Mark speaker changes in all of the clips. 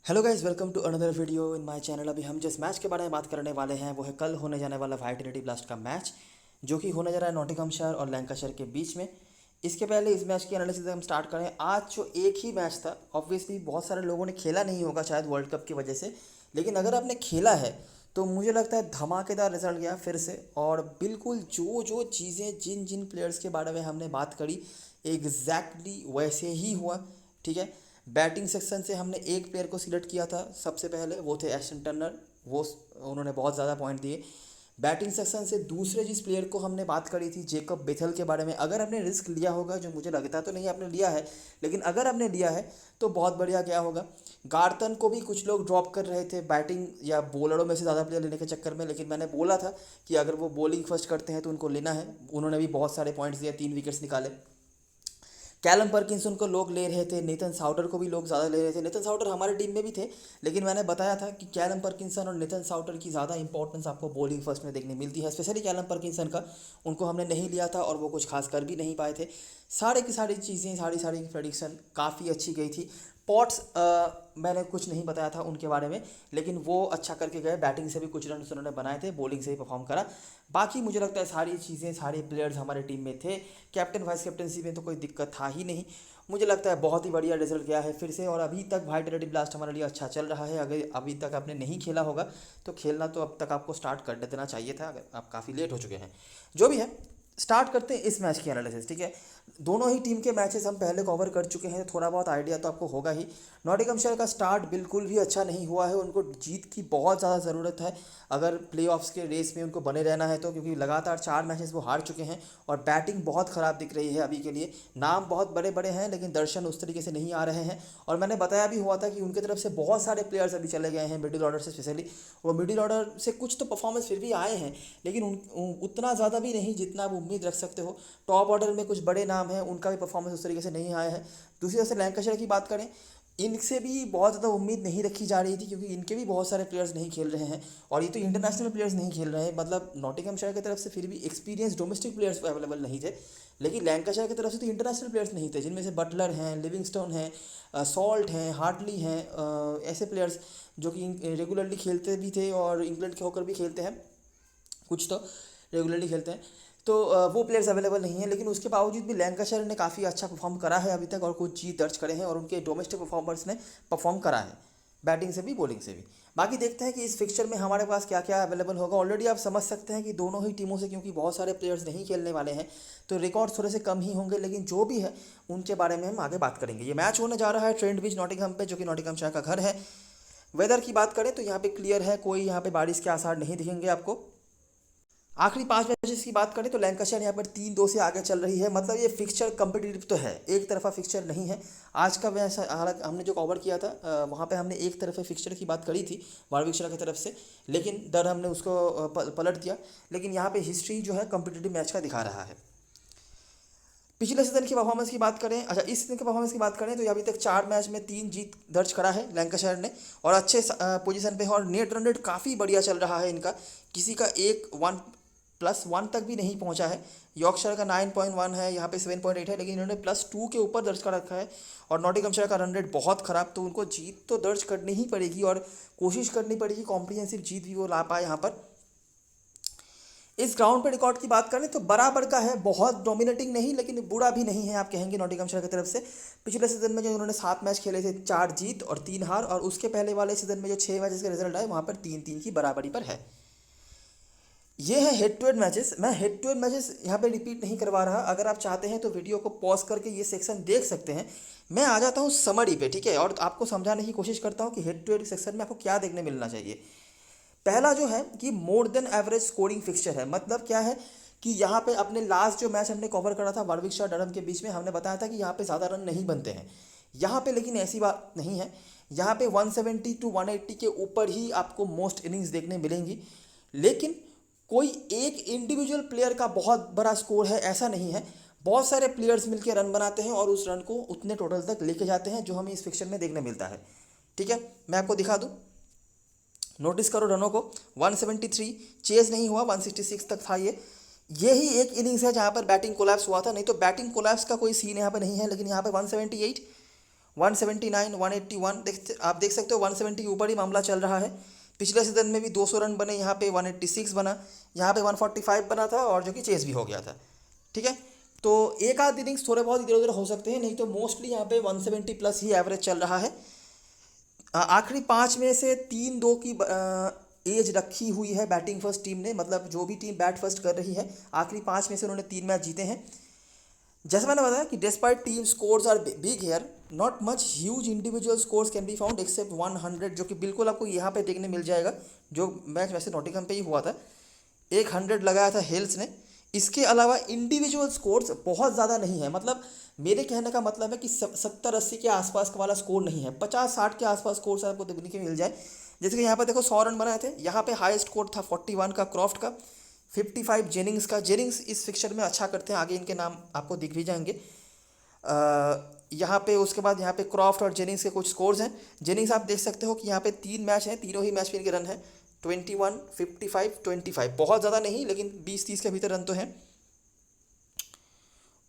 Speaker 1: Hello guys, welcome to another video in my channel. अभी हम जिस मैच के बारे में बात करने वाले हैं वो है कल होने जाने वाला वाइटनिटी ब्लास्ट का मैच, जो कि होने जा रहा है नॉटिंघमशायर और लैंकाशायर के बीच में। इसके पहले इस मैच की एनालिसिस हम स्टार्ट करें। आज जो एक ही मैच था, ऑब्वियसली बहुत सारे लोगों ने खेला नहीं होगा शायद वर्ल्ड कप की वजह से, लेकिन अगर आपने खेला है तो मुझे लगता है धमाकेदार रिजल्ट गया फिर से। और बिल्कुल जो जो चीज़ें जिन जिन प्लेयर्स के बारे में हमने बात करी एग्जैक्टली वैसे ही हुआ। ठीक है, बैटिंग सेक्शन से हमने एक प्लेयर को सिलेक्ट किया था सबसे पहले, वो थे एस्टन टर्नर। वो उन्होंने बहुत ज़्यादा पॉइंट दिए। बैटिंग सेक्शन से दूसरे जिस प्लेयर को हमने बात करी थी जेकब बेथल के बारे में, अगर आपने रिस्क लिया होगा, जो मुझे लगता तो नहीं आपने लिया है, लेकिन अगर आपने लिया है तो बहुत बढ़िया क्या होगा। गार्टन को भी कुछ लोग ड्रॉप कर रहे थे बैटिंग या बॉलरों में से ज़्यादा प्लेयर लेने के चक्कर में, लेकिन मैंने बोला था कि अगर वो बॉलिंग फर्स्ट करते हैं तो उनको लेना है। उन्होंने भी बहुत सारे पॉइंट्स दिए, 3 विकेट्स निकाले। कैलम परकिंसन को लोग ले रहे थे, नेथन साउटर को भी लोग ज़्यादा ले रहे थे। नेथन साउटर हमारे टीम में भी थे, लेकिन मैंने बताया था कि कैलम परकिंसन और नेथन साउटर की ज़्यादा इंपॉर्टेंस आपको बॉलिंग फर्स्ट में देखने मिलती है, स्पेशली कैलम परकिंसन का। उनको हमने नहीं लिया था और वो कुछ खास कर भी नहीं पाए थे। सारे की सारी चीज़ें, सारी सारी प्रेडिक्शन काफ़ी अच्छी गई थी। पॉट्स मैंने कुछ नहीं बताया था उनके बारे में, लेकिन वो अच्छा करके गए। बैटिंग से भी कुछ रन उन्होंने बनाए थे, बॉलिंग से भी परफॉर्म करा। बाकी मुझे लगता है सारी चीज़ें, सारे प्लेयर्स हमारे टीम में थे। कैप्टन वाइस कैप्टनसी में तो कोई दिक्कत था ही नहीं। मुझे लगता है बहुत ही बढ़िया रिजल्ट गया है फिर से। और अभी तक वाइटनिटी ब्लास्ट हमारे लिए अच्छा चल रहा है। अगर अभी तक आपने नहीं खेला होगा तो खेलना तो अब तक आपको स्टार्ट कर देना चाहिए था, अगर आप काफ़ी लेट हो चुके हैं। जो भी है, स्टार्ट करते हैं इस मैच की एनालिसिस। ठीक है, दोनों ही टीम के मैचेस हम पहले कवर कर चुके हैं, थोड़ा बहुत आइडिया तो आपको होगा ही। नॉटिंघमशायर का स्टार्ट बिल्कुल भी अच्छा नहीं हुआ है, उनको जीत की बहुत ज़्यादा ज़रूरत है अगर प्लेऑफ्स के रेस में उनको बने रहना है तो, क्योंकि लगातार 4 मैचेस वो हार चुके हैं और बैटिंग बहुत ख़राब दिख रही है अभी के लिए। नाम बहुत बड़े बड़े हैं लेकिन दर्शन उस तरीके से नहीं आ रहे हैं। और मैंने बताया भी हुआ था कि उनकी तरफ से बहुत सारे प्लेयर्स अभी चले गए हैं मिडिल ऑर्डर से, स्पेशली वो मिडिल ऑर्डर से कुछ तो परफॉर्मेंस फिर भी आए हैं, लेकिन उतना ज़्यादा भी नहीं जितना आप उम्मीद रख सकते हो। टॉप ऑर्डर में कुछ बड़े नाम हैं, उनका भी परफॉर्मेंस उस तरीके से नहीं आया है। दूसरी तरफ से लैंकाशायर की बात करें, इनसे भी बहुत ज़्यादा उम्मीद नहीं रखी जा रही थी, क्योंकि इनके भी बहुत सारे प्लेयर्स नहीं खेल रहे हैं और ये तो इंटरनेशनल प्लेयर्स नहीं खेल रहे हैं। मतलब नॉटिंघमशायर की तरफ से फिर भी एक्सपीरियंस डोमेस्टिक प्लेयर्स अवेलेबल नहीं थे, लेकिन लैंकाशायर की तरफ से तो इंटरनेशनल प्लेयर्स नहीं थे, जिनमें से बटलर हैं, लिविंगस्टोन हैं, सॉल्ट हैं, हार्टली हैं, ऐसे प्लेयर्स जो कि रेगुलरली खेलते भी थे और इंग्लैंड के होकर भी खेलते हैं, कुछ तो रेगुलरली खेलते हैं। तो वो प्लेयर्स अवेलेबल नहीं है, लेकिन उसके बावजूद भी लैंकाशायर ने काफ़ी अच्छा परफॉर्म करा है अभी तक और कुछ जीत दर्ज करे हैं और उनके डोमेस्टिक परफॉर्मर्स ने परफॉर्म करा है, बैटिंग से भी बॉलिंग से भी। बाकी देखते हैं कि इस फिक्चर में हमारे पास क्या क्या अवेलेबल होगा। ऑलरेडी आप समझ सकते हैं कि दोनों ही टीमों से, क्योंकि बहुत सारे प्लेयर्स नहीं खेलने वाले हैं, तो रिकॉर्ड थोड़े से कम ही होंगे, लेकिन जो भी है उनके बारे में हम आगे बात करेंगे। ये मैच होने जा रहा है ट्रेंट ब्रिज नॉटिंघम पे, जो कि नॉटिंघमशायर का घर है। वेदर की बात करें तो यहाँ पे क्लियर है, कोई यहाँ पे बारिश के आसार नहीं दिखेंगे आपको। आखिरी 5 मैचेस की बात करें तो लैंकाशायर यहाँ पर 3-2 से आगे चल रही है। मतलब ये फिक्सचर कम्पिटिटिव तो है, एक तरफा फिक्सचर नहीं है। आज का मैच हालांकि हमने जो कवर किया था वहाँ पे हमने एक तरफा फिक्सचर की बात करी थी वारविकशायर की तरफ से, लेकिन दर हमने उसको पलट दिया। लेकिन यहाँ पे हिस्ट्री जो है कम्पिटिटिव मैच का दिखा रहा है। पिछले सीजन की परफॉर्मेंस की बात करें, अच्छा इस सीजन की परफॉर्मेंस की बात करें तो अभी तक 4 मैच में 3 जीत दर्ज करा है लैंकाशायर ने और अच्छे पोजीशन पे है और नेट रन रेट काफ़ी बढ़िया चल रहा है इनका। किसी का एक 1+1 तक भी नहीं पहुंचा है। यॉर्कशायर का 9.1 है, यहाँ पे 7.8 है, लेकिन इन्होंने +2 के ऊपर दर्ज कर रखा है। और नॉटिंघमशायर का रन रेट बहुत ख़राब, तो उनको जीत तो दर्ज करनी ही पड़ेगी और कोशिश करनी पड़ेगी कॉम्प्रिहेंसिव जीत भी वो ला पाए यहाँ पर। इस ग्राउंड पे रिकॉर्ड की बात करें तो बराबर का है, बहुत डोमिनेटिंग नहीं लेकिन बुरा भी नहीं है आप कहेंगे नॉटिंघमशायर की तरफ से। पिछले सीजन में जो उन्होंने 7 मैच खेले थे, 4 जीत और 3 हार, और उसके पहले वाले सीजन में जो 6 मैचेस के रिजल्ट आए वहाँ पर 3-3 की बराबरी पर है। ये है हेड टू हेड मैचेस। मैं हेड टू हेड मैचेस यहाँ पे रिपीट नहीं करवा रहा, अगर आप चाहते हैं तो वीडियो को पॉज करके ये सेक्शन देख सकते हैं। मैं आ जाता हूँ समरी पे, ठीक है, और आपको समझाने की कोशिश करता हूँ कि हेड टू हेड सेक्शन में आपको क्या देखने मिलना चाहिए। पहला जो है कि more than average scoring fixture है। मतलब क्या है कि यहाँ पे अपने लास्ट जो मैच हमने कवर करा था वारविकशायर डरहम के बीच में, हमने बताया था कि यहाँ पे ज़्यादा रन नहीं बनते हैं। यहाँ पे लेकिन ऐसी बात नहीं है, यहाँ पे 170 to 180 के ऊपर ही आपको मोस्ट इनिंग्स देखने मिलेंगी। लेकिन कोई एक इंडिविजुअल प्लेयर का बहुत बड़ा स्कोर है ऐसा नहीं है, बहुत सारे प्लेयर्स मिलकर रन बनाते हैं और उस रन को उतने टोटल तक लेके जाते हैं जो हमें इस फिक्चर में देखने मिलता है। ठीक है, मैं आपको दिखा दूँ, नोटिस करो रनों को। 173 चेज नहीं हुआ, 166 तक था ये ही एक इनिंग्स है जहाँ पर बैटिंग कोलैप्स हुआ था, नहीं तो बैटिंग कोलैप्स का कोई सीन यहाँ पर नहीं है। लेकिन यहाँ पर 178, 179, 181 आप देख सकते हो 170 के ऊपर ही मामला चल रहा है। पिछले सीजन में भी 200 रन बने, यहाँ पे 186 बना, यहाँ पे 145 बना था और जो कि चेस भी हो गया था। ठीक है, तो एक आध इनिंग्स थोड़े बहुत इधर उधर हो सकते हैं, नहीं तो मोस्टली यहाँ पे 170 प्लस ही एवरेज चल रहा है। आखिरी 5 में से 3-2 की एज रखी हुई है बैटिंग फर्स्ट टीम ने, मतलब जो भी टीम बैट फर्स्ट कर रही है आखिरी 5 में से उन्होंने 3 मैच जीते हैं। जैसे मैंने बताया कि despite team scores are big here, not much huge individual scores can be found except 100, जो कि बिल्कुल आपको यहाँ पे देखने मिल जाएगा। जो मैच वैसे नॉटिंघम पे ही हुआ था, 100 लगाया था हेल्स ने। इसके अलावा इंडिविजुअल स्कोर्स बहुत ज़्यादा नहीं है, मतलब मेरे कहने का मतलब है कि 70-80 के आसपास का वाला स्कोर नहीं है, 50-60 के आसपास स्कोर आपको देखने के मिल जाए। जैसे कि यहाँ पर देखो 100 रन बनाए थे, यहाँ पे हाईएस्ट स्कोर था 41 का क्रॉफ्ट का, 55 जेनिंग्स का। जेनिंग्स इस फिक्चर में अच्छा करते हैं, आगे इनके नाम आपको दिख भी जाएंगे। यहाँ पे उसके बाद यहाँ पे क्रॉफ्ट और जेनिंग्स के कुछ स्कोर्स हैं। जेनिंग्स आप देख सकते हो कि यहाँ पे 3 मैच हैं, तीनों ही मैच में इनके रन हैं 21, 55, 25, बहुत ज़्यादा नहीं लेकिन 20-30 के भीतर रन तो हैं।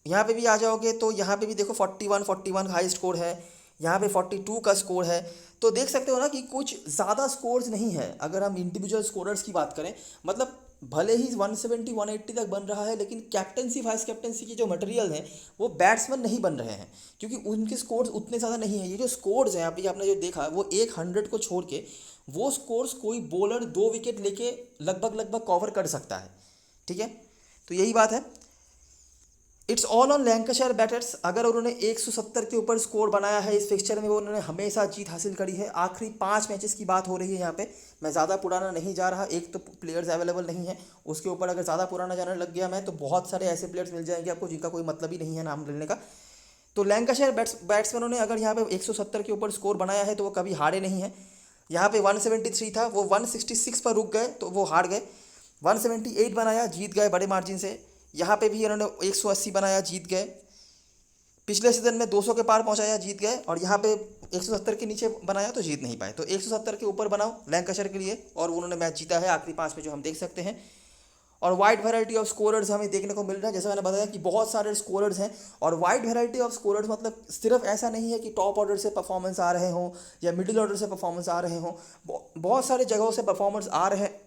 Speaker 1: यहाँ पे भी आ जाओगे तो यहाँ पे भी देखो 41 हाई स्कोर है, यहाँ पे 42 का स्कोर है। तो देख सकते हो ना कि कुछ ज़्यादा स्कोर्स नहीं है अगर हम इंडिविजुअल स्कोरर्स की बात करें। मतलब भले ही 170 180 तक बन रहा है, लेकिन कैप्टनसी वाइस कैप्टनसी की जो मटेरियल है वो बैट्समैन नहीं बन रहे हैं, क्योंकि उनके स्कोर्स उतने ज़्यादा नहीं है। ये जो स्कोर्स हैं अभी आपने जो देखा वो 100 को छोड़ के, वो स्कोर्स कोई बॉलर 2 विकेट लेके लगभग कवर कर सकता है। ठीक है, तो यही बात है। It's all on Lancashire batters. अगर उन्होंने 170 के ऊपर स्कोर बनाया है इस फिक्चर में, वो उन्होंने हमेशा जीत हासिल करी है। आखिरी 5 मैचेस की बात हो रही है यहाँ पे, मैं ज़्यादा पुराना नहीं जा रहा, एक तो प्लेयर्स अवेलेबल नहीं है, उसके ऊपर अगर ज़्यादा पुराना जाने लग गया मैं तो बहुत सारे ऐसे प्लेयर्स मिल जाएंगे आपको जिनका कोई मतलब ही नहीं है नाम लेने का। तो लैंकाशायर बैट्समैनों ने अगर यहाँ पे 170 के ऊपर स्कोर बनाया है तो वो कभी हारे नहीं है। यहाँ पे 173 था, वो 166 पर रुक गए तो वो हार गए। 178 बनाया, जीत गए बड़े मार्जिन से। यहाँ पे भी इन्होंने 180 बनाया, जीत गए। पिछले सीजन में 200 के पार पहुँचाया, जीत गए। और यहाँ पे 170 के नीचे बनाया तो जीत नहीं पाए। तो 170 के ऊपर बनाओ लैंकाशायर के लिए, और उन्होंने मैच जीता है आखिरी 5 में, जो हम देख सकते हैं। और वाइड वैरायटी ऑफ स्कोरर्स हमें देखने को मिल रहा है, जैसे मैंने बताया कि बहुत सारे स्कोरर्स हैं। और वाइड वैरायटी ऑफ स्कोरर्स मतलब सिर्फ ऐसा नहीं है कि टॉप ऑर्डर से परफॉर्मेंस आ रहे हों या मिडिल ऑर्डर से परफॉर्मेंस आ रहे हों, बहुत सारे जगहों से परफॉर्मेंस आ रहे हैं।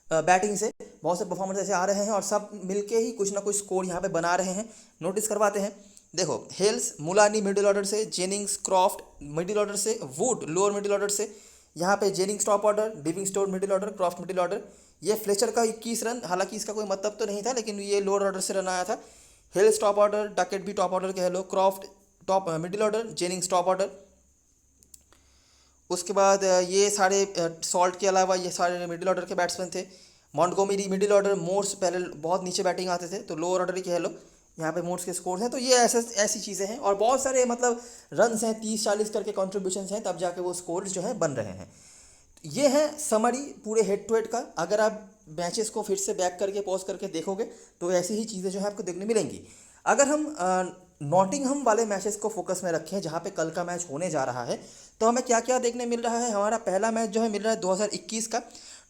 Speaker 1: बैटिंग से बहुत से परफॉर्मेंस ऐसे आ रहे हैं और सब मिलके ही कुछ ना कुछ स्कोर यहाँ पे बना रहे हैं। नोटिस करवाते हैं, देखो हेल्स, मुलानी मिडिल ऑर्डर से, जेनिंग्स, क्रॉफ्ट मिडिल ऑर्डर से, वुड लोअर मिडिल ऑर्डर से, यहाँ पे Jennings top order, Livingstone middle order, Croft middle order. ये फ्लेचर का 21 रन, हालांकि इसका कोई मतलब तो नहीं था, लेकिन ये लोअर ऑर्डर से रन आया था। हेल्स टॉप ऑर्डर, डकेट भी टॉप ऑर्डर कह लो, Croft top middle order, Jennings top order. उसके बाद ये सारे सॉल्ट के अलावा ये सारे मिडिल ऑर्डर के बैट्समैन थे। मॉन्टगोमेरी मिडिल ऑर्डर, मोर्स पहले बहुत नीचे बैटिंग आते थे तो लोअर ऑर्डर ही कह लो। यहाँ पे मोर्स के स्कोर हैं। तो ये ऐसी चीज़ें हैं और बहुत सारे मतलब रन्स हैं, 30-40 करके कॉन्ट्रीब्यूशन हैं, तब जाके वो स्कोर्स जो है बन रहे हैं। ये है समरी पूरे हेड टू हेड का। अगर आप मैचेस को फिर से बैक करके पॉज करके देखोगे तो ऐसी ही चीज़ें जो है आपको देखने मिलेंगी। अगर हम नॉटिंघम वाले मैचेस को फोकस में रखें जहाँ पे कल का मैच होने जा रहा है, तो हमें क्या क्या देखने मिल रहा है। हमारा पहला मैच जो है मिल रहा है 2021 का।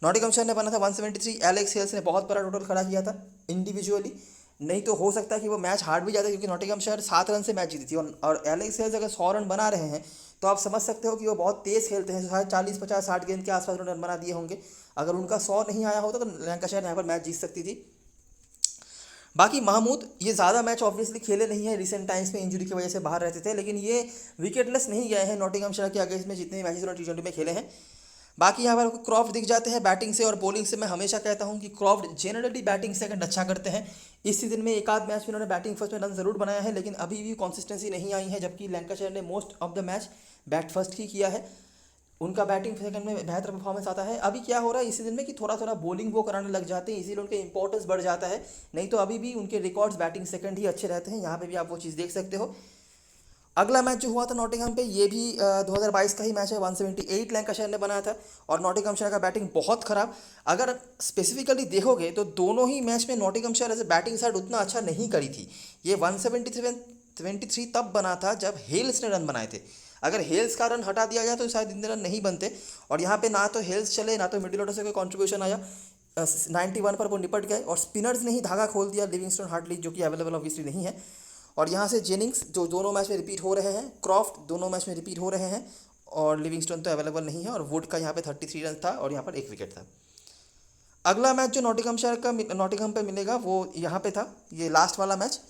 Speaker 1: नॉटिंघमशायर ने बना था 173, एलेक्स हेल्स ने बहुत बड़ा टोटल खड़ा किया था इंडिविजुअली। नहीं तो हो सकता है कि वो मैच हार भी जाता, क्योंकि नॉटिंघमशायर 7 रन से मैच जीती थी। और एलेक्स हेल्स अगर 100 रन बना रहे हैं तो आप समझ सकते हो कि वो बहुत तेज़ खेलते हैं। शायद 40-50-60 गेंद के आसपास उन्होंने रन बना दिए होंगे। अगर उनका 100 नहीं आया होता तो लैंकाशायर यहाँ पर मैच जीत सकती थी। बाकी महमूद ये ज़्यादा मैच ऑब्वियसली खेले नहीं है, रिसेंट टाइम्स में इंजरी की वजह से बाहर रहते थे, लेकिन ये विकेटलेस नहीं गए हैं नॉटिंघमशायर के अगेंस्ट में जितने मैचेस उन्होंने T20 में खेले हैं। बाकी यहाँ पर आपको क्रॉफ्ट दिख जाते हैं बैटिंग से और बॉलिंग से। मैं हमेशा कहता हूँ कि क्रॉफ्ट जनरली बैटिंग सेकंड अच्छा करते हैं। इस सीजन में एक आध मैच में उन्होंने बैटिंग फर्स्ट में रन जरूर बनाया है, लेकिन अभी भी कंसिस्टेंसी नहीं आई है, जबकि लैंकाशायर ने most of the match bat first ही किया है। उनका बैटिंग सेकंड में बेहतर परफॉर्मेंस आता है। अभी क्या हो रहा है इस सीजन में कि थोड़ा थोड़ा बॉलिंग वो कराने लग जाते हैं, इसीलिए उनके इंपॉर्टेंस बढ़ जाता है। नहीं तो अभी भी उनके रिकॉर्ड्स बैटिंग सेकंड ही अच्छे रहते हैं। यहाँ पे भी आप वो चीज़ देख सकते हो। अगला मैच जो हुआ था नॉटिंघम पे, ये भी 2022 का ही मैच है। 178 लैंकाशायर ने बनाया था और नॉटिंघमशायर का बैटिंग बहुत ख़राब। अगर स्पेसिफिकली देखोगे तो दोनों ही मैच में Nottinghamshire as a batting side उतना अच्छा नहीं करी थी। ये 173 तब बना था जब हेल्स ने रन बनाए थे। अगर हेल्स का रन हटा दिया जाए तो शायद इतने रन नहीं बनते। और यहाँ पे ना तो हेल्स चले ना तो मिडिल ऑर्डर से कोई कॉन्ट्रीब्यूशन आया। 91 पर वो निपट गए और स्पिनर्स ने ही धागा खोल दिया, लिविंगस्टोन, हार्टली जो कि अवेलेबल ऑब्वियसली नहीं है। और यहाँ से जेनिंग्स जो दोनों मैच में रिपीट हो रहे हैं, क्रॉफ्ट दोनों मैच में रिपीट हो रहे हैं, और लिविंगस्टन तो अवेलेबल नहीं है, और वुड का यहाँ पे 33 रन था और यहाँ पर 1 विकेट था। अगला मैच जो नॉटिंघम पे मिलेगा वो यहाँ पे था, ये लास्ट वाला मैच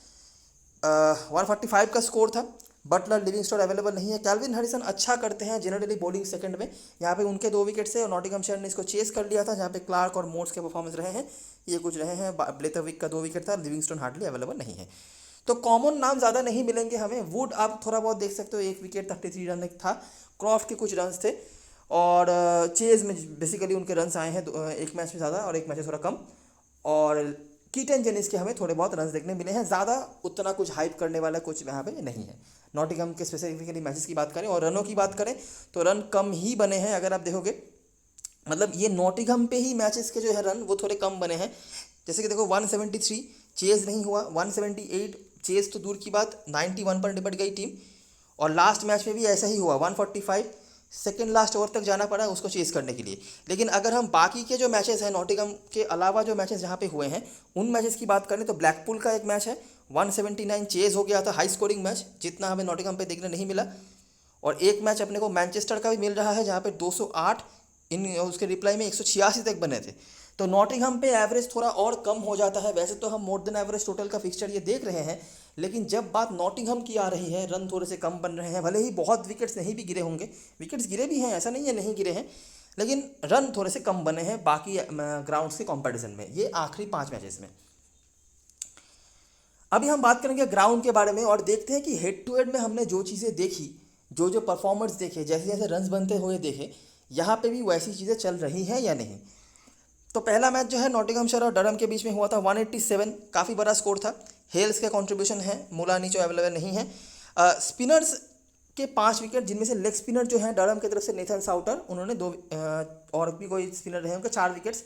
Speaker 1: 145 का स्कोर था। बटलर लिविंगस्टोन अवेलेबल नहीं है। कैल्विन हैरिसन अच्छा करते हैं जनरली बॉलिंग सेकंड में, यहाँ पे उनके 2 विकेट से और नॉटिंघमशायर ने इसको चेस कर लिया था, जहाँ पे क्लार्क और मोर्स के परफॉर्मेंस रहे हैं, ये कुछ रहे हैं। ब्लेथरविक का 2 विकेट था, लिविंगस्टोन हार्डली अवेलेबल नहीं है। तो कॉमन नाम ज़्यादा नहीं मिलेंगे हमें। वुड आप थोड़ा बहुत देख सकते हो, 1 विकेट 33 रन था। क्रॉफ्ट के कुछ रन्स थे, और चेज में बेसिकली उनके रन्स आए हैं, एक मैच में ज़्यादा और एक मैच में थोड़ा कम। और कीटन जेनिस के हमें थोड़े बहुत रन्स देखने मिले हैं, ज़्यादा उतना कुछ हाइप करने वाला कुछ यहाँ पे नहीं है। नॉटिंघम के स्पेसिफिकली मैचेस की बात करें और रनों की बात करें तो रन कम ही बने हैं। अगर आप देखोगे मतलब ये नॉटिंघम पे ही मैचेस के जो है रन वो थोड़े कम बने हैं। जैसे कि देखो 173 चेज नहीं हुआ, 178 चेज तो दूर की बात, 91 पर निपट गई टीम। और लास्ट मैच में भी ऐसा ही हुआ, 145 सेकेंड लास्ट ओवर तक जाना पड़ा उसको चेस करने के लिए। लेकिन अगर हम बाकी के जो मैचेस हैं नॉटिंघम के अलावा जो मैचेस जहाँ पे हुए हैं उन मैचेस की बात करें तो ब्लैकपूल का एक मैच है, 179 चेज हो गया था, हाई स्कोरिंग मैच, जितना हमें नॉटिंघम पे देखने नहीं मिला। और एक मैच अपने को मैनचेस्टर का भी मिल रहा है जहाँ पे 208 इन उसके रिप्लाई में 186 तक बने थे। तो नॉटिंघम पे एवरेज थोड़ा और कम हो जाता है। वैसे तो हम मोर देन एवरेज टोटल का फिक्सचर ये देख रहे हैं, लेकिन जब बात नॉटिंघम की आ रही है रन थोड़े से कम बन रहे हैं। भले ही बहुत विकेट्स नहीं भी गिरे होंगे, विकेट्स गिरे भी हैं, ऐसा नहीं है नहीं गिरे हैं, लेकिन रन थोड़े से कम बने हैं बाकी ग्राउंड्स के कंपैरिजन में, ये आखिरी 5 मैचेस में। अभी हम बात करेंगे ग्राउंड के बारे में और देखते हैं कि हेड टू हेड में हमने जो चीज़ें देखी, जो जो परफॉर्मर्स देखे, जैसे जैसे रन्स बनते हुए देखे, यहाँ पे भी वैसी चीज़ें चल रही हैं या नहीं। तो पहला मैच जो है नॉटिंघमशायर और डरहम के बीच में हुआ था, 187 काफ़ी बड़ा स्कोर था। हेल्स का कंट्रीब्यूशन है, मुलानी जो अवेलेबल नहीं है। स्पिनर्स के 5 विकेट, जिनमें से लेग स्पिनर जो हैं डरहम की तरफ से नेथन साउटर, उन्होंने 2 और भी कोई स्पिनर रहे होंगे 4 विकेट्स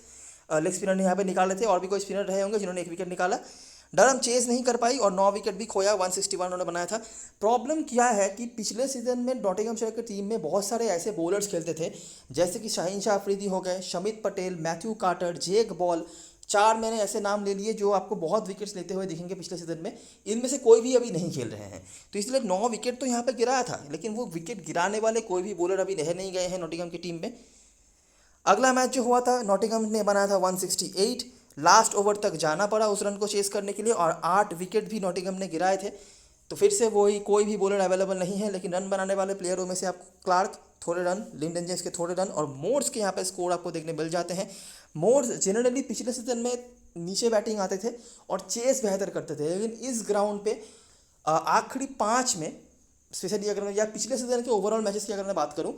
Speaker 1: लेग स्पिनर ने यहाँ पे निकाले थे, और भी कोई स्पिनर रहे होंगे जिन्होंने 1 विकेट निकाला। डरहम चेस नहीं कर पाई और 9 विकेट भी खोया, 161 उन्होंने बनाया था। प्रॉब्लम क्या है कि पिछले सीजन में नॉटिंघमशायर की टीम में बहुत सारे ऐसे बॉलर्स खेलते थे, जैसे कि शाहीन शाह अफरीदी हो गए, शमित पटेल, मैथ्यू कार्टर, जेक बॉल, 4 मैंने ऐसे नाम ले लिए जो आपको बहुत विकेट्स लेते हुए दिखेंगे पिछले सीजन में। इनमें से कोई भी अभी नहीं खेल रहे हैं, तो इसलिए 9 विकेट तो यहाँ पर गिराया था, लेकिन वो विकेट गिराने वाले कोई भी बॉलर अभी रह नहीं गए हैं नॉटिंघम की टीम में। अगला मैच जो हुआ था नॉटिंघम ने बनाया था 168, लास्ट ओवर तक जाना पड़ा उस रन को चेस करने के लिए, और 8 विकेट भी नॉटिंघम ने गिराए थे। तो फिर से वही कोई भी बॉलर अवेलेबल नहीं है, लेकिन रन बनाने वाले प्लेयरों में से आपको क्लार्क थोड़े रन, लिंडन जेम्स के थोड़े रन, और मोर्स के यहाँ पे स्कोर आपको देखने मिल जाते हैं। मोर्स जनरली पिछले सीजन में नीचे बैटिंग आते थे और चेस बेहतर करते थे, लेकिन इस ग्राउंड पे आखिरी 5 में स्पेशली अगर मैं या पिछले सीजन के ओवरऑल मैचेस की अगर मैं बात करूँ,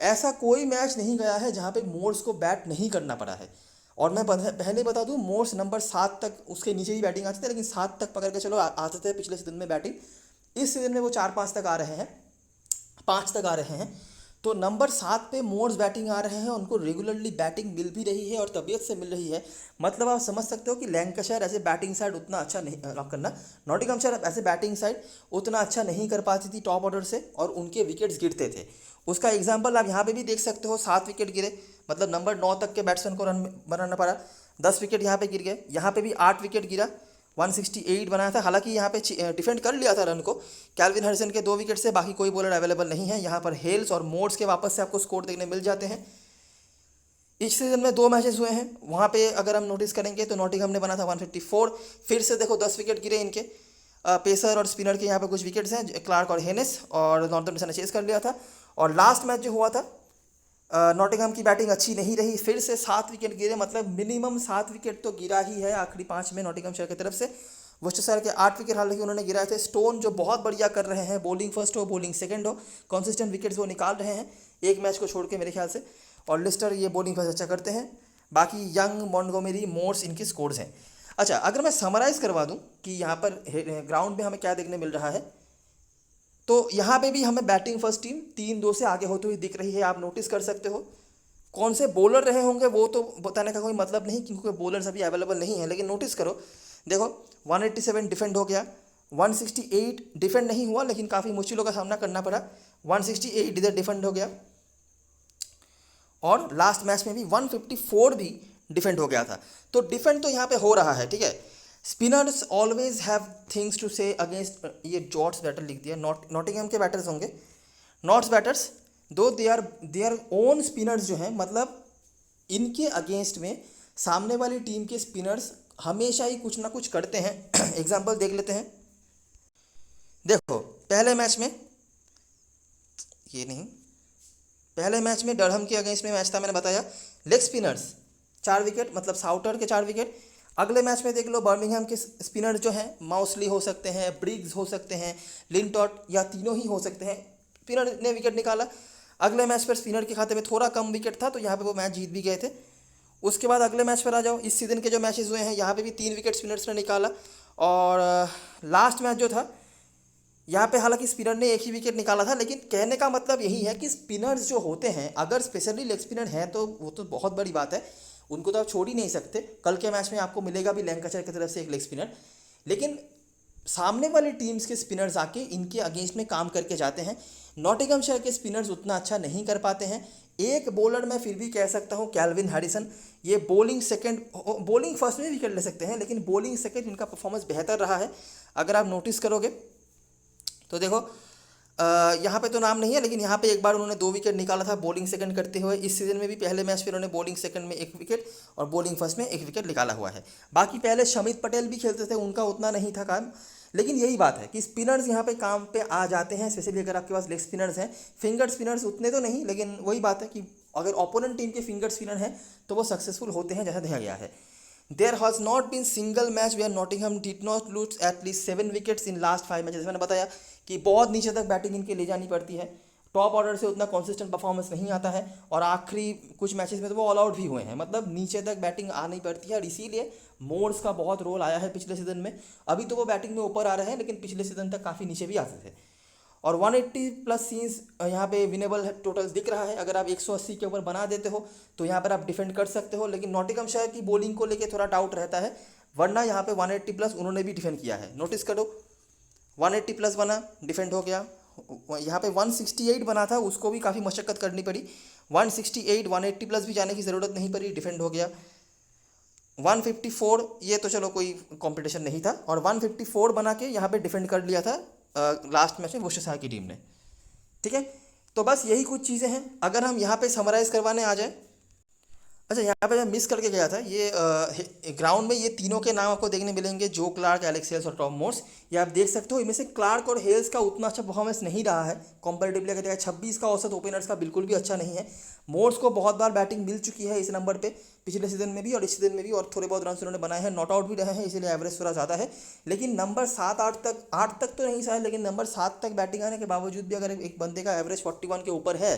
Speaker 1: ऐसा कोई मैच नहीं गया है जहाँ पे मोर्स को बैट नहीं करना पड़ा है। और मैं पहले बता दूं, मोर्स नंबर 7 तक, उसके नीचे ही बैटिंग आती थी, लेकिन 7 तक पकड़ के चलो आते थे पिछले सीजन में बैटिंग। इस सीजन में वो 4-5 तक आ रहे हैं, 5 तक आ रहे हैं। तो नंबर 7 पे मोर्स बैटिंग आ रहे हैं, उनको रेगुलरली बैटिंग मिल भी रही है और तबीयत से मिल रही है। मतलब आप समझ सकते हो कि लैंकाशायर ऐसे बैटिंग साइड उतना अच्छा नहीं करना, नॉटिंघमशायर ऐसे बैटिंग साइड उतना अच्छा नहीं कर पाती थी टॉप ऑर्डर से, और उनके विकेट्स गिरते थे। उसका एग्जाम्पल आप यहाँ पे भी देख सकते हो, 7 विकेट गिरे, मतलब नंबर 9 तक के बैट्समैन को रन बनाना पड़ा, 10 विकेट यहाँ पे गिर गए। यहाँ पे भी 8 विकेट गिरा, 168 बनाया था। हालांकि यहाँ पे डिफेंड कर लिया था रन को कैल्विन हैरिसन के 2 विकेट से, बाकी कोई बॉलर अवेलेबल नहीं है। यहाँ पर हेल्स और मोर्स के वापस से आपको स्कोर देखने मिल जाते हैं। इस सीजन में 2 मैचेस हुए हैं, वहाँ पे अगर हम नोटिस करेंगे तो नॉटिंघम ने बना था 154, फिर से देखो 10 विकेट गिरे इनके। पेसर और स्पिनर के यहाँ पे कुछ विकेट्स हैं, क्लार्क और हेनिस, और नॉर्थम्पटन ने चेस कर लिया था। और लास्ट मैच जो हुआ था नॉटिंघम की बैटिंग अच्छी नहीं रही, फिर से 7 विकेट गिरे, मतलब मिनिमम 7 विकेट तो गिरा ही है आखिरी 5 में नॉटिंघमशायर की तरफ से। वर्सेस्टायर के 8 विकेट हालांकि उन्होंने गिराए थे। स्टोन जो बहुत बढ़िया कर रहे हैं, बॉलिंग फर्स्ट हो बॉलिंग सेकंड हो, कंसिस्टेंट विकेट्स वो निकाल रहे हैं एक मैच को छोड़ के मेरे ख्याल से। और लिस्टर ये बॉलिंग फर्स्ट अच्छा करते हैं। बाकी यंग, मॉन्टगोमेरी, मोर्स इनके स्कोर्स हैं। अच्छा, अगर मैं समराइज़ करवा दूँ कि यहाँ पर ग्राउंड में हमें क्या देखने मिल रहा है, तो यहाँ पे भी हमें बैटिंग फर्स्ट टीम 3-2 से आगे होती हुई दिख रही है। आप नोटिस कर सकते हो कौन से बॉलर रहे होंगे वो तो बताने का कोई मतलब नहीं, क्योंकि बॉलर्स अभी अवेलेबल नहीं है। लेकिन नोटिस करो, देखो 187 डिफेंड हो गया, 168 डिफेंड नहीं हुआ, लेकिन काफ़ी मुश्किलों का सामना करना पड़ा, 168 इधर डिफेंड हो गया, और लास्ट मैच में भी 154 भी डिफेंड हो गया था। तो डिफेंड तो यहाँ पे हो रहा है, ठीक है। Spinners always have things to say against, ये जॉर्ज बैटर लिख दिया, नॉटिंघम के बैटर्स होंगे, नॉट्स बैटर्स, दो दे आर ओन स्पिनर्स जो हैं, मतलब इनके अगेंस्ट में सामने वाली टीम के स्पिनर्स हमेशा ही कुछ ना कुछ करते हैं। एग्जाम्पल देख लेते हैं। देखो पहले मैच में, ये नहीं, पहले मैच में डरहम के अगेंस्ट में मैच था, मैंने बताया, लेग स्पिनर्स 4 विकेट, मतलब साउटर के 4 विकेट। अगले मैच में देख लो बर्मिंघम के स्पिनर जो हैं, माउसली हो सकते हैं, ब्रिग्स हो सकते हैं, लिंटॉट, या तीनों ही हो सकते हैं, स्पिनर ने विकेट निकाला। अगले मैच पर स्पिनर के खाते में थोड़ा कम विकेट था तो यहाँ पे वो मैच जीत भी गए थे। उसके बाद अगले मैच पर आ जाओ, इस सीज़न के जो मैचेस हुए हैं यहाँ पे भी 3 विकेट स्पिनर्स ने निकाला। और लास्ट मैच जो था यहाँ पे हालांकि स्पिनर ने 1 ही विकेट निकाला था, लेकिन कहने का मतलब यही है कि स्पिनर्स जो होते हैं, अगर स्पेशली लेग स्पिनर हैं तो वो तो बहुत बड़ी बात है, उनको तो आप छोड़ ही नहीं सकते। कल के मैच में आपको मिलेगा भी लैंकाशायर की तरफ से एक लेग स्पिनर, लेकिन सामने वाली टीम्स के स्पिनर्स आके इनके अगेंस्ट में काम करके जाते हैं। नॉटिंघमशायर के स्पिनर्स उतना अच्छा नहीं कर पाते हैं। एक बॉलर मैं फिर भी कह सकता हूँ, कैल्विन हैरिसन, ये बॉलिंग सेकंड, बॉलिंग फर्स्ट में विकेट ले सकते हैं, लेकिन बॉलिंग सेकंड इनका परफॉर्मेंस बेहतर रहा है। अगर आप नोटिस करोगे तो देखो यहाँ पे तो नाम नहीं है, लेकिन यहाँ पे एक बार उन्होंने 2 विकेट निकाला था बॉलिंग सेकंड करते हुए। इस सीज़न में भी पहले मैच पे उन्होंने बॉलिंग सेकंड में 1 विकेट और बॉलिंग फर्स्ट में 1 विकेट निकाला हुआ है। बाकी पहले शमित पटेल भी खेलते थे, उनका उतना नहीं था काम, लेकिन यही बात है कि स्पिनर्स यहाँ पे काम पे आ जाते हैं, स्पेशली अगर आपके पास लेग स्पिनर्स हैं। फिंगर स्पिनर्स उतने तो नहीं, लेकिन वही बात है कि अगर ओपोनेंट टीम के फिंगर स्पिनर हैं तो वो सक्सेसफुल होते हैं, जैसा देखा गया है। There has not been single match where Nottingham did not lose at least 7 wickets in last 5 matches. मैंने बताया कि बहुत नीचे तक बैटिंग इनके ले जानी पड़ती है, टॉप ऑर्डर से उतना कंसिस्टेंट परफॉर्मेंस नहीं आता है, और आखिरी कुछ मैचेस में तो वो ऑल आउट भी हुए हैं, मतलब नीचे तक बैटिंग आनी पड़ती है। और इसीलिए मोड्स का बहुत रोल आया है पिछले सीजन में। अभी तो वो बैटिंग में ऊपर आ रहे हैं, लेकिन पिछले सीजन तक काफ़ी नीचे भी आते थे। और 180+ सीन्स यहाँ पे विनेबल टोटल दिख रहा है। अगर आप 180 के ऊपर बना देते हो तो यहाँ पर आप डिफेंड कर सकते हो, लेकिन नॉटिंघमशायर की बॉलिंग को लेके थोड़ा डाउट रहता है, वरना यहाँ पे 180+ उन्होंने भी डिफेंड किया है। नोटिस करो 180+ बना, डिफेंड हो गया। यहाँ पे 168 बना था, उसको भी काफ़ी मशक्क़त करनी पड़ी। 168 180+ भी जाने की ज़रूरत नहीं पड़ी, डिफेंड हो गया। 154 ये तो चलो कोई कंपटीशन नहीं था, और 154 बना के यहाँ पे डिफेंड कर लिया था लास्ट मैच में वुशेसायर की टीम ने। ठीक है, तो बस यही कुछ चीज़ें हैं। अगर हम यहाँ पे समराइज़ करवाने आ जाए, अच्छा यहाँ पे मैं मिस करके गया था, ये ग्राउंड में ये तीनों के नाम आपको देखने मिलेंगे, जो क्लार्क, एलेक्स हेल्स और टॉम मोर्स। ये आप देख सकते हो, इनमें से क्लार्क और हेल्स का उतना अच्छा परफॉर्मेंस नहीं रहा है कंपैरेटिवली। अगर देखा 26 का औसत ओपनर्स का बिल्कुल भी अच्छा नहीं है। मोर्स को बहुत बार बैटिंग मिल चुकी है इस नंबर पे, पिछले सीजन में भी और इस सीजन में भी, और थोड़े बहुत रन उन्होंने बनाए हैं, नॉट आउट भी रहे हैं, इसीलिए एवरेज थोड़ा ज़्यादा है। लेकिन नंबर 7-8 तक तो नहीं शायद, लेकिन नंबर 7 तक बैटिंग आने के बावजूद भी अगर एक बंदे का एवरेज 41 के ऊपर है,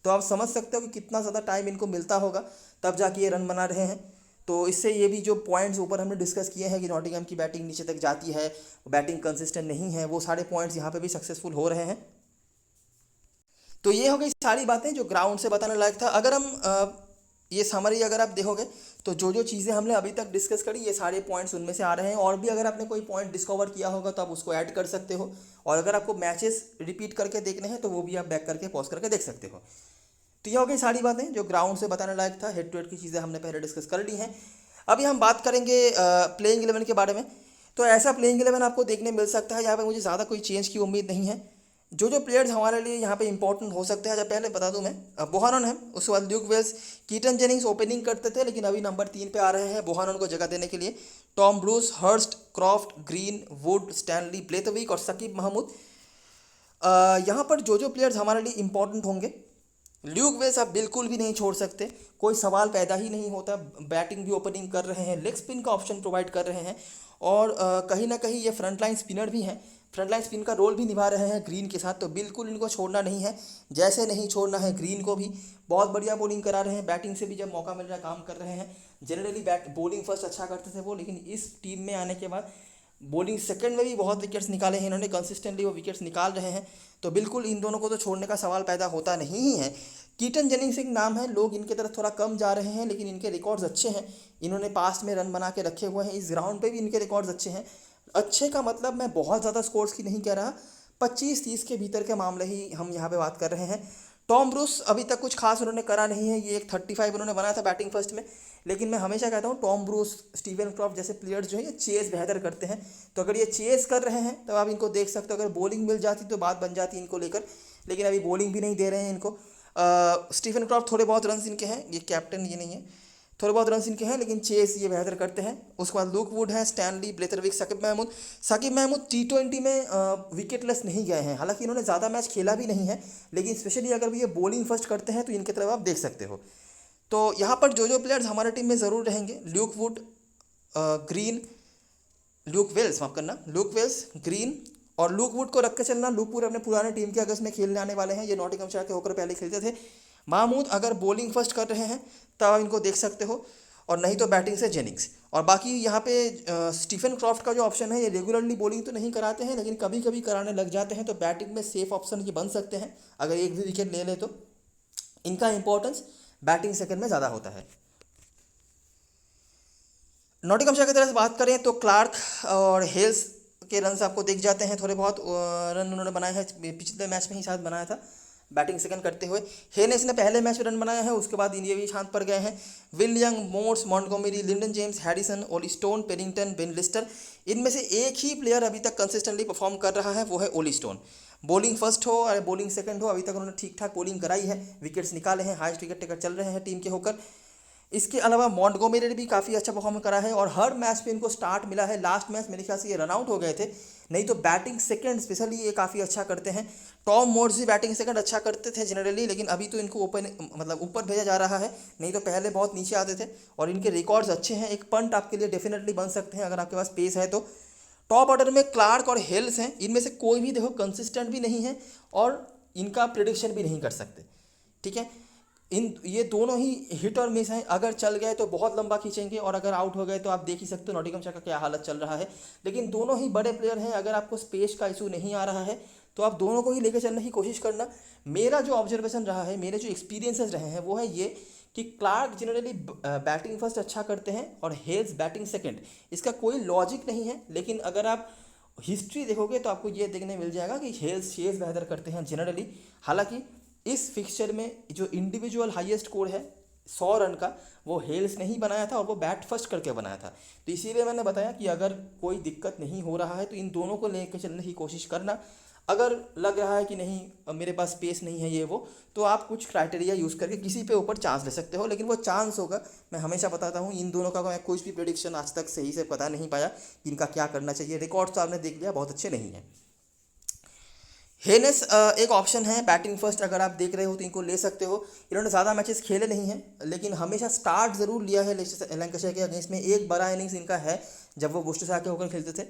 Speaker 1: तो आप समझ सकते हो कि कितना ज़्यादा टाइम इनको मिलता होगा, तब जाके ये रन बना रहे हैं। तो इससे ये भी जो पॉइंट्स ऊपर हमने डिस्कस किए हैं कि नॉटिंघम की बैटिंग नीचे तक जाती है, बैटिंग कंसिस्टेंट नहीं है, वो सारे पॉइंट्स यहाँ पे भी सक्सेसफुल हो रहे हैं। तो ये हो गई सारी बातें जो ग्राउंड से बताने लायक था। अगर हम ये समरी अगर आप देखोगे तो जो जो चीज़ें हमने अभी तक डिस्कस करी, ये सारे पॉइंट्स उनमें से आ रहे हैं। और भी अगर आपने कोई पॉइंट डिस्कवर किया होगा तो आप उसको ऐड कर सकते हो, और अगर आपको मैचेस रिपीट करके देखने हैं तो वो भी आप बैक करके पॉज करके देख सकते हो। तो ये हो गई सारी बातें जो ग्राउंड से बताने लायक था। हेड टू हेड की चीज़ें हमने पहले डिस्कस कर ली हैं। अभी हम बात करेंगे प्लेइंग 11 के बारे में। तो ऐसा प्लेइंग 11 आपको देखने मिल सकता है, यहाँ पे मुझे ज़्यादा कोई चेंज की उम्मीद नहीं है। जो जो प्लेयर्स हमारे लिए यहाँ पे इंपॉर्टेंट हो सकते हैं, जब पहले बता दूं मैं, बोहानन है, उसके बाद Luke Wells, Keaton Jennings opening करते थे, लेकिन अभी नंबर 3 पे आ रहे हैं बोहानन को जगह देने के लिए। Tom Bruce, Hurst, Croft, Green, Wood, Stanley, Blatherwick और सकीब महमूद। यहाँ पर जो जो प्लेयर्स हमारे लिए इंपॉर्टेंट होंगे, ल्यूक वेल्स आप बिल्कुल भी नहीं छोड़ सकते, कोई सवाल पैदा ही नहीं होता। बैटिंग भी ओपनिंग कर रहे हैं, लेग स्पिन का ऑप्शन प्रोवाइड कर रहे हैं, और कहीं ना कहीं ये फ्रंट लाइन स्पिनर भी हैं, फ्रंट लाइन स्पिन का रोल भी निभा रहे हैं ग्रीन के साथ। तो बिल्कुल इनको छोड़ना नहीं है, जैसे नहीं छोड़ना है ग्रीन को भी। बहुत बढ़िया बॉलिंग करा रहे हैं, बैटिंग से भी जब मौका मिल रहा है काम कर रहे हैं। जनरली बॉलिंग फर्स्ट अच्छा करते थे वो, लेकिन इस टीम में आने के बाद बॉलिंग सेकंड में भी बहुत विकेट्स निकाले हैं इन्होंने, कंसिस्टेंटली वो विकेट्स निकाल रहे हैं। तो बिल्कुल इन दोनों को तो छोड़ने का सवाल पैदा होता नहीं ही है। कीटन जेनिंग्स एक नाम है, लोग इनके तरफ थोड़ा कम जा रहे हैं, लेकिन इनके रिकॉर्ड्स अच्छे हैं, इन्होंने पास्ट में रन बना के रखे हुए हैं, इस ग्राउंड पे भी इनके रिकॉर्ड्स अच्छे हैं। अच्छे का मतलब मैं बहुत ज़्यादा स्कोर्स की नहीं कह रहा, 25-30 के भीतर के मामले ही हम यहाँ पे बात कर रहे हैं। टॉम ब्रूस अभी तक कुछ खास उन्होंने करा नहीं है, ये एक 35 उन्होंने बनाया था बैटिंग फर्स्ट में। लेकिन मैं हमेशा कहता हूँ टॉम ब्रूस, स्टीवन क्रॉफ्ट जैसे प्लेयर्स जो है ये चेस बेहतर करते हैं। तो अगर ये चेस कर रहे हैं तो आप इनको देख सकते हो। अगर बॉलिंग मिल जाती तो बात बन जाती इनको लेकर, लेकिन अभी बॉलिंग भी नहीं दे रहे हैं इनको। स्टीफन क्रॉफ्ट थोड़े बहुत रन इनके हैं, ये कैप्टन ये नहीं है, थोड़े बहुत रन इनके हैं, लेकिन चेस ये बेहतर करते हैं। उसके बाद लुक वुड है, स्टैनली, ब्लेथरविक, साकिब महमूद T20 में विकेटलेस नहीं गए हैं। हालांकि इन्होंने ज़्यादा मैच खेला भी नहीं है, लेकिन स्पेशली अगर ये बॉलिंग फर्स्ट करते हैं तो इनकी तरफ आप देख सकते हो। तो यहाँ पर जो प्लेयर्स हमारे टीम में ज़रूर रहेंगे, Luke Wood, Green, Luke Wells, माफ करना, ल्यूक वेल्स, ग्रीन और लुक वुड को रख के चलना। लुक वुड अपने पुराने टीम के अगस्त में खेलने आने वाले हैं, ये नॉटिंघमशायर के होकर पहले खेलते थे। महमूद अगर बॉलिंग फर्स्ट कर रहे हैं तब आप इनको देख सकते हो, और नहीं तो बैटिंग से जेनिंग्स। और बाकी यहाँ पे स्टीफन क्रॉफ्ट का जो ऑप्शन है, ये रेगुलरली बॉलिंग तो नहीं कराते हैं, लेकिन कभी कभी कराने लग जाते हैं, तो बैटिंग में सेफ ऑप्शन ये बन सकते हैं। अगर एक भी विकेट ले ले तो इनका इंपॉर्टेंस बैटिंग सेकंड में ज़्यादा होता है। नॉटिंघमशायर की तरफ से बात करें तो क्लार्क और हेल्स के रन आपको दिख जाते हैं, थोड़े बहुत रन उन्होंने बनाए हैं, पिछले मैच में ही शायद बनाया था बैटिंग सेकंड करते हुए। हेनेस ने पहले मैच में रन बनाया है, उसके बाद ये भी शांत पड़ गए हैं। Will Young, Morse, Montgomery, Lyndon James, Harrison, Olly Stone, Pennington, Ben Lister, इनमें से एक ही प्लेयर अभी तक कंसिस्टेंटली परफॉर्म कर रहा है, वो है ओली स्टोन। बॉलिंग फर्स्ट हो या बॉलिंग सेकंड हो, अभी तक उन्होंने ठीक ठाक बॉलिंग कराई है, विकेट्स निकाले हैं, हाईएस्ट विकेट टेकर चल रहे हैं टीम के होकर। इसके अलावा मॉन्टगोमेरी ने भी काफ़ी अच्छा परफॉर्म करा है, और हर मैच में इनको स्टार्ट मिला है। लास्ट मैच मेरे ख्याल से ये रन आउट हो गए थे, नहीं तो बैटिंग सेकंड स्पेशली ये काफ़ी अच्छा करते हैं। टॉम मोर्स भी बैटिंग सेकंड अच्छा करते थे जनरली, लेकिन अभी तो इनको ऊपर भेजा जा रहा है, नहीं तो पहले बहुत नीचे आते थे। और इनके रिकॉर्ड्स अच्छे हैं, एक पंट आपके लिए डेफिनेटली बन सकते हैं अगर आपके पास पेस है तो। टॉप ऑर्डर में क्लार्क और हेल्स हैं, इनमें से कोई भी देखो कंसिस्टेंट भी नहीं है, और इनका प्रिडिक्शन भी नहीं कर सकते, ठीक है। ये दोनों ही हिट और मिस हैं, अगर चल गए तो बहुत लंबा खींचेंगे, और अगर आउट हो गए तो आप देख ही सकते हो नॉटिंघमशायर का क्या हालत चल रहा है। लेकिन दोनों ही बड़े प्लेयर हैं, अगर आपको स्पेस का इशू नहीं आ रहा है तो आप दोनों को ही लेकर चलने की कोशिश करना। मेरा जो ऑब्जर्वेशन रहा है, मेरे जो एक्सपीरियंसेस रहे हैं, वो है ये कि क्लार्क जनरली बैटिंग फर्स्ट अच्छा करते हैं और हेल्स बैटिंग सेकंड। इसका कोई लॉजिक नहीं है, लेकिन अगर आप हिस्ट्री देखोगे तो आपको ये देखने मिल जाएगा कि हेल्स शेस बेहतर करते हैं जनरली। हालांकि इस फिक्सचर में जो इंडिविजुअल हाईएस्ट स्कोर है 100 रन का, वो हेल्स ने ही बनाया था, और वो बैट फर्स्ट करके बनाया था। तो इसीलिए मैंने बताया कि अगर कोई दिक्कत नहीं हो रहा है तो इन दोनों को लेकर चलने की कोशिश करना। अगर लग रहा है कि नहीं मेरे पास स्पेस नहीं है ये वो, तो आप कुछ क्राइटेरिया यूज़ करके किसी पे ऊपर चांस ले सकते हो, लेकिन वो चांस होगा। मैं हमेशा बताता हूँ इन दोनों का मैं कुछ भी प्रेडिक्शन आज तक सही से पता नहीं पाया कि इनका क्या करना चाहिए। रिकॉर्ड्स तो आपने देख लिया, बहुत अच्छे नहीं हैं। हेनेस एक ऑप्शन है बैटिंग फर्स्ट, अगर आप देख रहे हो तो इनको ले सकते हो। इन्होंने ज़्यादा मैचेस खेले नहीं हैं, लेकिन हमेशा स्टार्ट ज़रूर लिया है लैंकाशायर के अगेंस्ट में। एक बड़ा इनिंग्स इनका है जब वो वुस्टरशायर के होकर खेलते थे।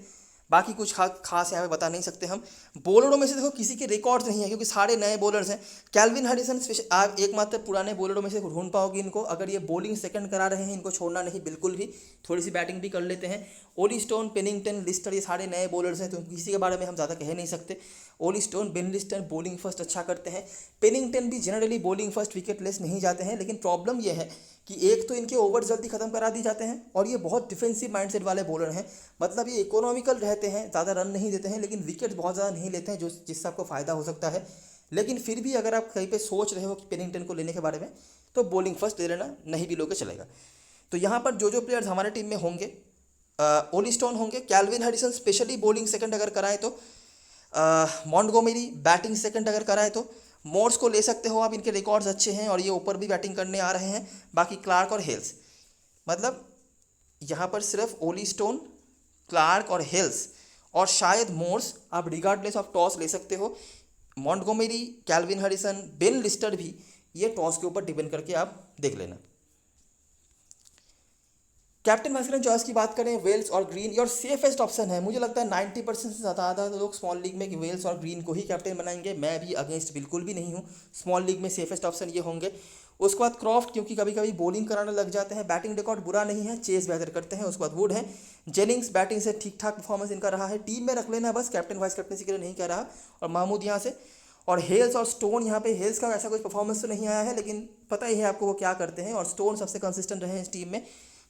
Speaker 1: बाकी कुछ खास यहाँ पे बता नहीं सकते हम। बॉलरों में से देखो किसी के रिकॉर्ड्स नहीं है, क्योंकि सारे नए बॉलर्स हैं। कैल्विन हैरिसन आप एकमात्र पुराने बॉलरों में से ढूंढ पाओगे इनको, अगर ये बॉलिंग सेकंड करा रहे हैं, इनको छोड़ना नहीं बिल्कुल भी, थोड़ी सी बैटिंग भी कर लेते हैं। ओली स्टोन, पेनिंगटन, लिस्टर, ये सारे नए बॉलर्स हैं, तो किसी के बारे में हम ज़्यादा कह नहीं सकते। Olly Stone, Ben Lister bowling first अच्छा करते हैं। पेनिंगटन भी generally bowling first wicket less नहीं जाते हैं, लेकिन प्रॉब्लम यह है कि एक तो इनके ओवर जल्दी खत्म करा दी जाते हैं, और ये बहुत डिफेंसिव माइंडसेट वाले बॉलर हैं। मतलब ये इकोनॉमिकल रहते हैं, ज़्यादा रन नहीं देते हैं, लेकिन विकेट बहुत ज़्यादा नहीं लेते हैं, जो जिससे आपको फ़ायदा हो सकता है। लेकिन फिर भी अगर आप कहीं पे सोच रहे हो कि पेनिंगटन को लेने के बारे में, तो बॉलिंग फर्स्ट ले लेना, नहीं भी लोगे चलेगा। तो यहाँ पर जो प्लेयर्स हमारे टीम में होंगे, ओली स्टोन होंगे, Calvin Harrison specially bowling second अगर कराए तो, मॉन्टगोमेरी बैटिंग सेकंड अगर कराए तो, मोर्स को ले सकते हो आप, इनके रिकॉर्ड्स अच्छे हैं और ये ऊपर भी बैटिंग करने आ रहे हैं। बाकी क्लार्क और हेल्स, मतलब यहाँ पर सिर्फ ओली स्टोन, क्लार्क और हेल्स और शायद मोर्स आप रिगार्डलेस ऑफ टॉस ले सकते हो। Montgomery, Calvin Harrison, Ben Lister भी ये टॉस के ऊपर डिपेंड करके आप देख लेना। कैप्टन वाइस कैप्टन चॉइस की बात करें, वेल्स और ग्रीन योर सेफेस्ट ऑप्शन है। मुझे लगता है 90% से ज़्यादा लोग स्मॉल लीग में कि वेल्स और ग्रीन को ही कैप्टन बनाएंगे। मैं भी अगेंस्ट बिल्कुल भी नहीं हूँ। स्मॉल लीग में सेफेस्ट ऑप्शन ये होंगे। उसके बाद क्रॉफ्ट, क्योंकि कभी कभी बॉलिंग कराने लग जाते हैं, बैटिंग रिकॉर्ड बुरा नहीं है, चेस बेहतर करते हैं। उसके बाद वुड है। जेनिंग्स बैटिंग से ठीक ठाक परफॉर्मेंस इनका रहा है, टीम में रख लेना बस, कैप्टन वाइस कैप्टनसी के लिए नहीं कह रहा। और महमूद यहाँ से, और हेल्स और स्टोन, यहाँ पे हेल्स का ऐसा कोई परफॉर्मेंस तो नहीं आया है, लेकिन पता ही है आपको वो क्या करते हैं, और स्टोन सबसे कंसिस्टेंट रहे हैं इस टीम में।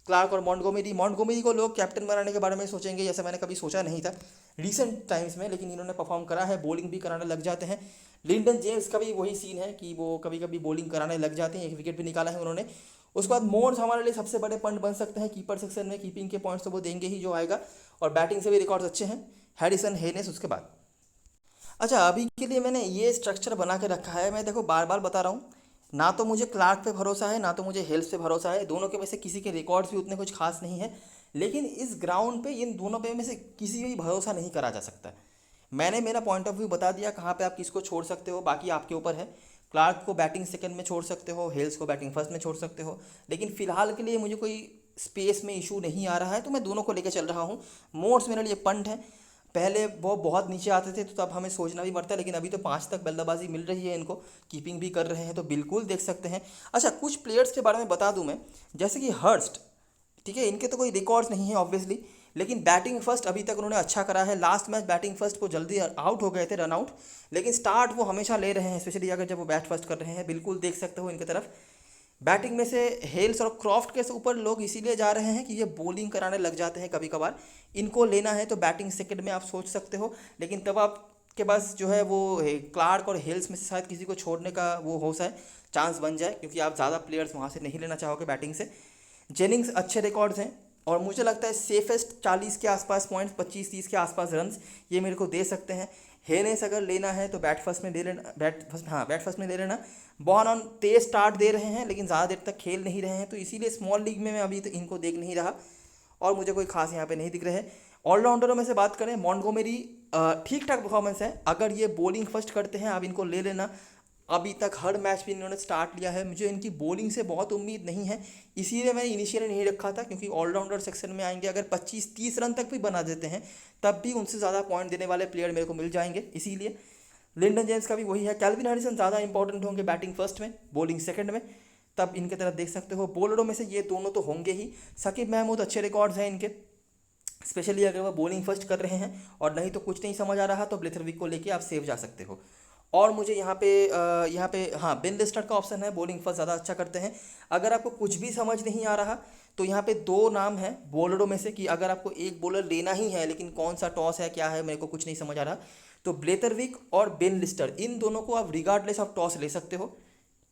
Speaker 1: क्लार्क और मॉन्टगोमेरी को लोग कैप्टन बनाने के बारे में सोचेंगे, जैसे मैंने कभी सोचा नहीं था रिसेंट टाइम्स में, लेकिन इन्होंने परफॉर्म करा है, बॉलिंग भी कराने लग जाते हैं। लिंडन जेम्स का भी वही सीन है कि वो कभी कभी बॉलिंग कराने लग जाते हैं, एक विकेट भी निकाला है उन्होंने। उसके बाद मोर्स हमारे लिए सबसे बड़े पॉइंट बन सकते हैं कीपर सेक्शन में, कीपिंग के पॉइंट्स तो वो देंगे ही जो आएगा, और बैटिंग से भी रिकॉर्ड्स अच्छे हैं, हैरिसन, हेनेस उसके बाद। अच्छा, अभी के लिए मैंने ये स्ट्रक्चर बना के रखा है। मैं देखो बार बार बता रहा हूँ, ना तो मुझे क्लार्क पे भरोसा है, ना तो मुझे हेल्स पे भरोसा है, दोनों के में से किसी के रिकॉर्ड्स भी उतने कुछ खास नहीं है, लेकिन इस ग्राउंड पे इन दोनों पे में से किसी भी भरोसा नहीं करा जा सकता। मैंने मेरा पॉइंट ऑफ व्यू बता दिया कहाँ पे आप किसको छोड़ सकते हो, बाकी आपके ऊपर है। क्लार्क को बैटिंग सेकंड में छोड़ सकते हो, हेल्स को बैटिंग फर्स्ट में छोड़ सकते हो, लेकिन फिलहाल के लिए मुझे कोई स्पेस में इशू नहीं आ रहा है, तो मैं दोनों को लेकर चल रहा हूँ। मोड्स मेरे लिए पंट है, पहले वो बहुत नीचे आते थे तो तब हमें सोचना भी पड़ता है, लेकिन अभी तो 5 तक बल्लेबाजी मिल रही है इनको, कीपिंग भी कर रहे हैं, तो बिल्कुल देख सकते हैं। अच्छा, कुछ प्लेयर्स के बारे में बता दूं मैं, जैसे कि हर्स्ट, ठीक है, इनके तो कोई रिकॉर्ड्स नहीं है ऑब्वियसली, लेकिन बैटिंग फर्स्ट अभी तक उन्होंने अच्छा करा है। लास्ट मैच बैटिंग फर्स्ट को जल्दी आउट हो गए थे, रन आउट, लेकिन स्टार्ट वो हमेशा ले रहे हैं, स्पेशली अगर जब वो बैट फर्स्ट कर रहे हैं, बिल्कुल देख सकते हो इनकी तरफ। बैटिंग में से हेल्स और क्रॉफ्ट के ऊपर लोग इसीलिए जा रहे हैं कि ये बॉलिंग कराने लग जाते हैं कभी कभार, इनको लेना है तो बैटिंग सेकंड में आप सोच सकते हो, लेकिन तब आपके पास जो है वो क्लार्क और हेल्स में से शायद किसी को छोड़ने का वो हो जाए, चांस बन जाए, क्योंकि आप ज़्यादा प्लेयर्स वहाँ से नहीं लेना चाहोगे बैटिंग से। जेनिंग्स अच्छे रिकॉर्ड्स हैं, और मुझे लगता है सेफेस्ट 40 के आसपास पॉइंट्स, 25-30 के आसपास रन्स ये मेरे को दे सकते हैं। हेनेस अगर लेना है तो बैट फर्स्ट में ले लेना, बैट फर्स्ट में ले लेना। बॉन ऑन तेज स्टार्ट दे रहे हैं, लेकिन ज़्यादा देर तक खेल नहीं रहे हैं, तो इसीलिए स्मॉल लीग में मैं अभी तो इनको देख नहीं रहा, और मुझे कोई खास यहाँ पे नहीं दिख रहे हैं। ऑलराउंडरों में से बात करें, मॉन्टगोमेरी ठीक ठाक परफॉर्मेंस है, अगर ये बॉलिंग फर्स्ट करते हैं आप इनको ले लेना। अभी तक हर मैच भी इन्होंने स्टार्ट लिया है, मुझे इनकी बॉलिंग से बहुत उम्मीद नहीं है, इसीलिए मैंने इनिशियली नहीं रखा था, क्योंकि ऑलराउंडर सेक्शन में आएंगे, अगर 25-30 रन तक भी बना देते हैं तब भी उनसे ज़्यादा पॉइंट देने वाले प्लेयर मेरे को मिल जाएंगे, इसीलिए। लिंडन जेम्स का भी वही है। कैल्विन हैरिसन ज़्यादा इंपॉर्टेंट होंगे बैटिंग फर्स्ट में, बॉलिंग सेकंड में, तब इनके तरफ देख सकते हो। बॉलरों में से ये दोनों तो होंगे ही। शकीब महमूद अच्छे रिकॉर्ड्स हैं इनके, स्पेशली अगर वो बॉलिंग फर्स्ट कर रहे हैं, और नहीं तो कुछ नहीं समझ आ रहा तो ब्लेथरविक को लेके आप सेव जा सकते हो। और मुझे यहाँ पे हाँ, बेन लिस्टर का ऑप्शन है, बॉलिंग फर्स्ट ज़्यादा अच्छा करते हैं। अगर आपको कुछ भी समझ नहीं आ रहा तो यहाँ पे 2 नाम हैं बॉलरों में से, कि अगर आपको एक बॉलर लेना ही है, लेकिन कौन सा टॉस है क्या है मेरे को कुछ नहीं समझ आ रहा, तो ब्लेथरविक और बेन लिस्टर, इन दोनों को आप रिगार्डलेस ऑफ टॉस ले सकते हो,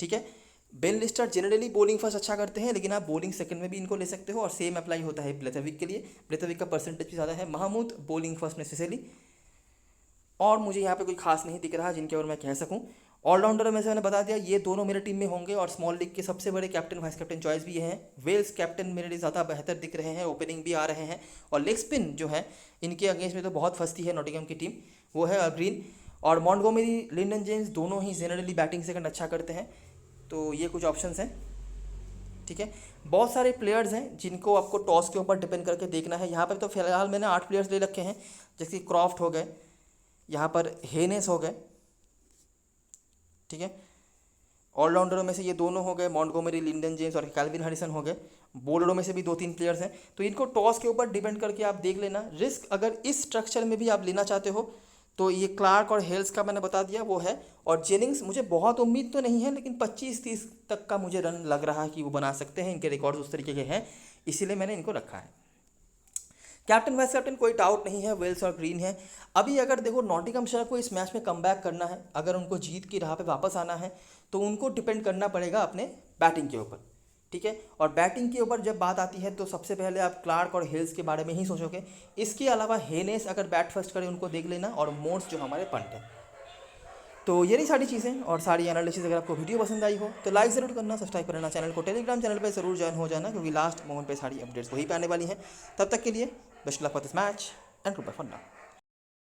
Speaker 1: ठीक है। Ben Lister generally bowling first अच्छा करते हैं, लेकिन आप बॉलिंग सेकंड में भी इनको ले सकते हो, और सेम अप्लाई होता है ब्लेथरविक के लिए। ब्लेथरविक का परसेंटेज भी ज़्यादा है, महमूद बॉलिंग फर्स्ट में स्पेशली। और मुझे यहाँ पे कोई खास नहीं दिख रहा जिनके ओर मैं कह सकूँ। ऑलराउंडर में से मैंने बता दिया ये दोनों मेरे टीम में होंगे, और स्मॉल लीग के सबसे बड़े कैप्टन वाइस कैप्टन चॉइस भी ये हैं। वेल्स कैप्टन मेरे लिए ज़्यादा बेहतर दिख रहे हैं, ओपनिंग भी आ रहे हैं, और लेग स्पिन जो है इनके अगेंस्ट में तो बहुत फंसती है नॉटिंघम की टीम, वो है ग्रीन। और मॉन्टगोमेरी, लिंडन जेम्स दोनों ही जनरली बैटिंग सेकंड अच्छा करते हैं, तो ये कुछ ऑप्शंस हैं, ठीक है। बहुत सारे प्लेयर्स हैं जिनको आपको टॉस के ऊपर डिपेंड करके देखना है। यहाँ पर तो फिलहाल मैंने 8 प्लेयर्स ले रखे हैं, जैसे क्रॉफ्ट हो गए, यहाँ पर हेनेस हो गए, ठीक है। ऑलराउंडरों में से ये दोनों हो गए, मॉन्टगोमेरी, लिंडन जेम्स और कैल्विन हैरिसन हो गए। बॉलरों में से भी 2-3 प्लेयर्स हैं, तो इनको टॉस के ऊपर डिपेंड करके आप देख लेना। रिस्क अगर इस स्ट्रक्चर में भी आप लेना चाहते हो तो ये क्लार्क और हेल्स का मैंने बता दिया वो है, और जेनिंग्स मुझे बहुत उम्मीद तो नहीं है, लेकिन 25-30 तक का मुझे रन लग रहा है कि वो बना सकते हैं, इनके रिकॉर्ड्स उस तरीके के हैं, इसीलिए मैंने इनको रखा है। कैप्टन वाइस कैप्टन कोई डाउट नहीं है, वेल्स और ग्रीन है। अभी अगर देखो नॉटिंघमशायर को इस मैच में कमबैक करना है, अगर उनको जीत की राह पे वापस आना है, तो उनको डिपेंड करना पड़ेगा अपने बैटिंग के ऊपर, ठीक है। और बैटिंग के ऊपर जब बात आती है तो सबसे पहले आप क्लार्क और हेल्स के बारे में ही सोचोगे। इसके अलावा हेनेस अगर बैट फर्स्ट करे उनको देख लेना, और मोर्स जो हमारे पंट हैं। तो ये रही सारी चीज़ें और सारी एनालिसिस। अगर आपको वीडियो पसंद आई हो तो लाइक ज़रूर करना, सब्सक्राइब करना चैनल को, टेलीग्राम चैनल पे ज़रूर ज्वाइन हो जाना, क्योंकि लास्ट मोमेंट पे सारी अपडेट्स वहीं पे आने वाली हैं। तब तक के लिए best luck for this match and goodbye for now.